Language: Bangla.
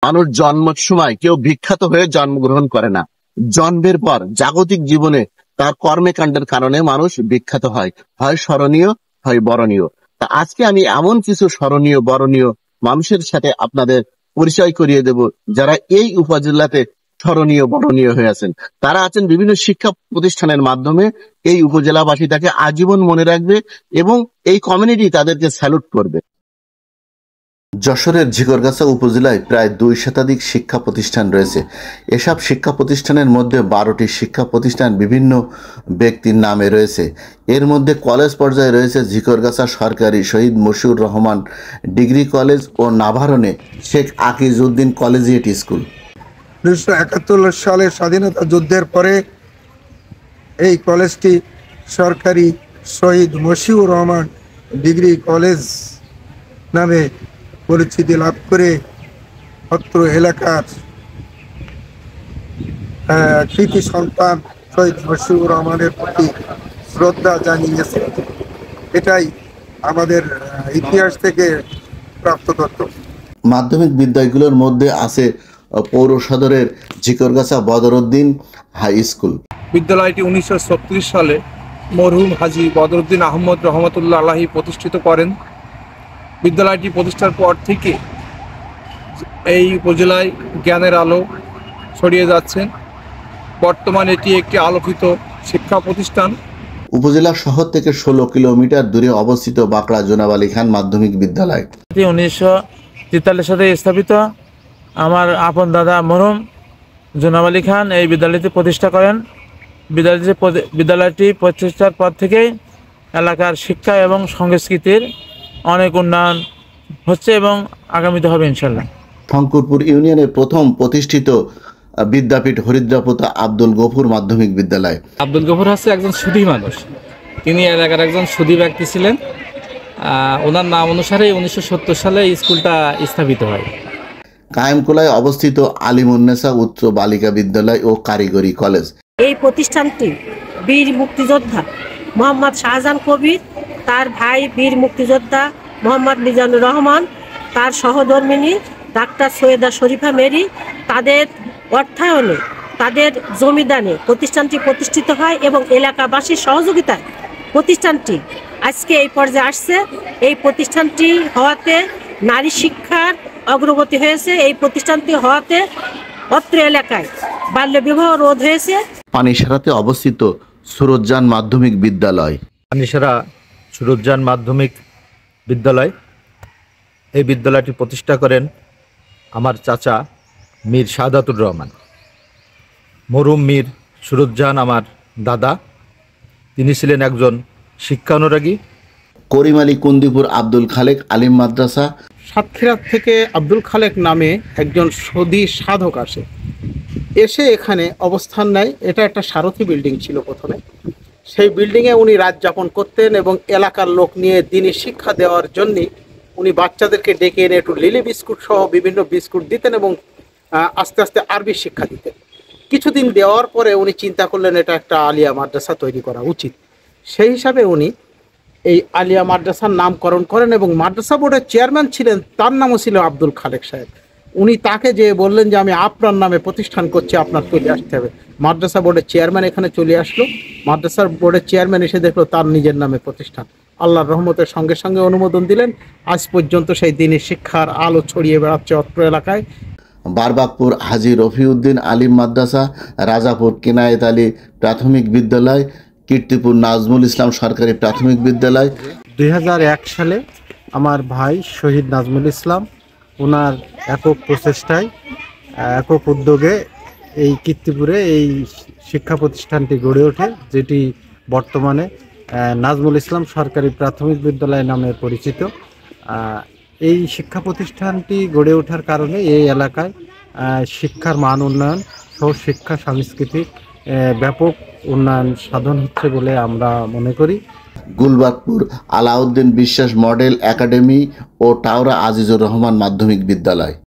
মানুষ জন্মের সময় কেউ বিখ্যাত হয়ে জন্মগ্রহণ করে না, জন্মের পর জাগতিক জীবনে তার কর্মকাণ্ডের কারণে মানুষ বিখ্যাত হয়, হয় স্মরণীয় হয় বরণীয়। তা আজকে আমি এমন কিছু স্মরণীয় বরণীয় মানুষের সাথে আপনাদের পরিচয় করিয়ে দেব, যারা এই উপজেলাতে স্মরণীয় বরণীয় হয়ে আছেন। তারা আছেন বিভিন্ন শিক্ষা প্রতিষ্ঠানের মাধ্যমে এই উপজেলাবাসী তাকে আজীবন মনে রাখবে এবং এই কমিউনিটি তাদেরকে স্যালুট করবে। যশোরের ঝিকরগাছা উপজেলায় প্রায় 2 শতাধিক শিক্ষা প্রতিষ্ঠান রয়েছে। এসব শিক্ষা প্রতিষ্ঠানের মধ্যে 12টি শিক্ষা প্রতিষ্ঠান বিভিন্ন ব্যক্তির নামে রয়েছে। এর মধ্যে কলেজ পর্যায়ে রয়েছে ঝিকরগাছা সরকারি শহীদ মশিউর রহমান ডিগ্রি কলেজ ও নাভারণে শেখ আকিজউদ্দিন কলেজিয়েট স্কুল। 1971 সালে স্বাধীনতা যুদ্ধের পরে এই কলেজটি সরকারি শহীদ মশিউর রহমান ডিগ্রি কলেজ নামে পরিচিতি লাভ করে অত্র এলাকার কৃতি সন্তান শহীদ মশিউর রহমানের প্রতি শ্রদ্ধা জানিয়েছে। এটাই আমাদের ইতিহাস থেকে প্রাপ্ত তথ্য। মাধ্যমিক বিদ্যালয়গুলোর মধ্যে আছে পৌর সদরের ঝিকরগাছা বদরউদ্দিন হাই স্কুল। বিদ্যালয়টি 1936 সালে মরহুম হাজী বদরউদ্দিন আহমদ রহমতুল্লাহ আলাহি প্রতিষ্ঠিত করেন। বিদ্যালয়টি প্রতিষ্ঠার পর থেকে এই উপজেলায় জ্ঞানের আলো ছড়িয়ে যাচ্ছে। বর্তমানে এটি একটি আলোকিত শিক্ষা প্রতিষ্ঠান। উপজেলা শহর থেকে 16 কিলোমিটার দূরে অবস্থিত বাঁকড়া জোনাব আলী খান মাধ্যমিক বিদ্যালয় 1943 সালে স্থাপিত। আমার আপন দাদা মরহুম জোনাব আলী খান এই বিদ্যালয়টি প্রতিষ্ঠা করেন। বিদ্যালয়টি প্রতিষ্ঠার পর থেকেই এলাকার শিক্ষা এবং সংস্কৃতির অনেক উন্নয়ন হচ্ছে এবং আগামীতে হবে ইনশাল্লাহ। শঙ্করপুর ইউনিয়নে প্রথম প্রতিষ্ঠিত বিদ্যাপীঠ হরিদ্রাপোতা আব্দুল গফুর মাধ্যমিক বিদ্যালয়। আব্দুল গফুর হচ্ছে একজন সুধী মানুষ, তিনি এলাকার একজন সুধী ব্যক্তি ছিলেন। ওনার নাম অনুসারে 1970 সালে স্কুলটা স্থাপিত হয়। কায়েমকোলায় অবস্থিত আলিমুন্নেসা উচ্চ বালিকা বিদ্যালয় ও কারিগরি কলেজ। এই প্রতিষ্ঠানটি বীর মুক্তিযোদ্ধা মোহাম্মদ শাহজাহান কবির, তার ভাই বীর মুক্তিযোদ্ধা মোহাম্মদ মিজানুর রহমান, তার সহধর্মিণী ডাক্তার সৈয়দা শরীফা মেরি, তাদের অর্থায়নে, তাদের জমিদানে প্রতিষ্ঠানটি প্রতিষ্ঠিত হয় এবং এলাকাবাসীর সহযোগিতায় প্রতিষ্ঠানটি আজকে এই পর্যায়ে আসছে। এই প্রতিষ্ঠানটি হওয়াতে নারী শিক্ষার অগ্রগতি হয়েছে। এই প্রতিষ্ঠানটি হওয়াতে অত্র এলাকায় বাল্যবিবাহ রোধ হয়েছে। পানিসারাতে অবস্থিত সুরজ্জান মাধ্যমিক বিদ্যালয়। পানিসারা সুরজ্জান মাধ্যমিক বিদ্যালয়, এই বিদ্যালয়টি প্রতিষ্ঠা করেন আমার চাচা মীর শাহাদাতুর রহমান। মরহুম মীর সুরজ্জান আমার দাদা, তিনি ছিলেন একজন শিক্ষানুরাগী। করিম আলী কুন্দিপুর আব্দুল খালেক আলিম মাদ্রাসা। সাতক্ষীরা থেকে আব্দুল খালেক নামে একজন সদী সাধক এসে এখানে অবস্থান নেয়। এটা একটা সারথি বিল্ডিং ছিল প্রথমে। সেই বিল্ডিংয়ে উনি রাত যাপন করতেন এবং এলাকার লোক নিয়ে দিনী শিক্ষা দেওয়ার জন্যে উনি বাচ্চাদেরকে ডেকে এনে একটু লিলি বিস্কুট সহ বিভিন্ন বিস্কুট দিতেন এবং আস্তে আস্তে আরবি শিক্ষা দিতেন। কিছুদিন দেওয়ার পরে উনি চিন্তা করলেন এটা একটা আলিয়া মাদ্রাসা তৈরি করা উচিত। সেই হিসাবে উনি এই আলিয়া মাদ্রাসার নামকরণ করেন এবং মাদ্রাসা বোর্ডের চেয়ারম্যান ছিলেন, তার নামও ছিল আব্দুল খালেক সাহেব। উনি তাকে যে বললেন যে আমি আপনার নামে প্রতিষ্ঠান করছি, আপনার চলে আসতে হবে। মাদ্রাসা বোর্ডের চেয়ারম্যান এখানে চলে আসলো। মাদ্রাসা বোর্ডের চেয়ারম্যান এসে দেখলো তার নিজের নামে প্রতিষ্ঠান। আল্লাহর রহমতের সঙ্গে সঙ্গে অনুমোদন দিলেন। আজ পর্যন্ত সেই দিনের শিক্ষার আলো ছড়িয়ে বেড়াচ্ছে অত্র এলাকায়। বারবাকপুর হাজী রফিউদ্দিন আলিম মাদ্রাসা, রাজাপুর কিনায়েত আলী প্রাথমিক বিদ্যালয়, কীর্তিপুর নাজমুল ইসলাম সরকারি প্রাথমিক বিদ্যালয়। 2001 সালে আমার ভাই শহীদ নাজমুল ইসলাম ওনার একক প্রচেষ্টায়, একক উদ্যোগে এই কীর্তিপুরে এই শিক্ষা প্রতিষ্ঠানটি গড়ে ওঠে, যেটি বর্তমানে নাজমুল ইসলাম সরকারি প্রাথমিক বিদ্যালয় নামে পরিচিত। এই শিক্ষা প্রতিষ্ঠানটি গড়ে ওঠার কারণে এই এলাকায় শিক্ষার মান উন্নয়ন সহ শিক্ষা সাংস্কৃতিক ব্যাপক উন্নয়ন সাধন হচ্ছে বলে আমরা মনে করি। গুলবাগপুর আলাউদ্দিন বিশ্বাস মডেল একাডেমি ও টাওরা আজিজুর রহমান মাধ্যমিক বিদ্যালয়।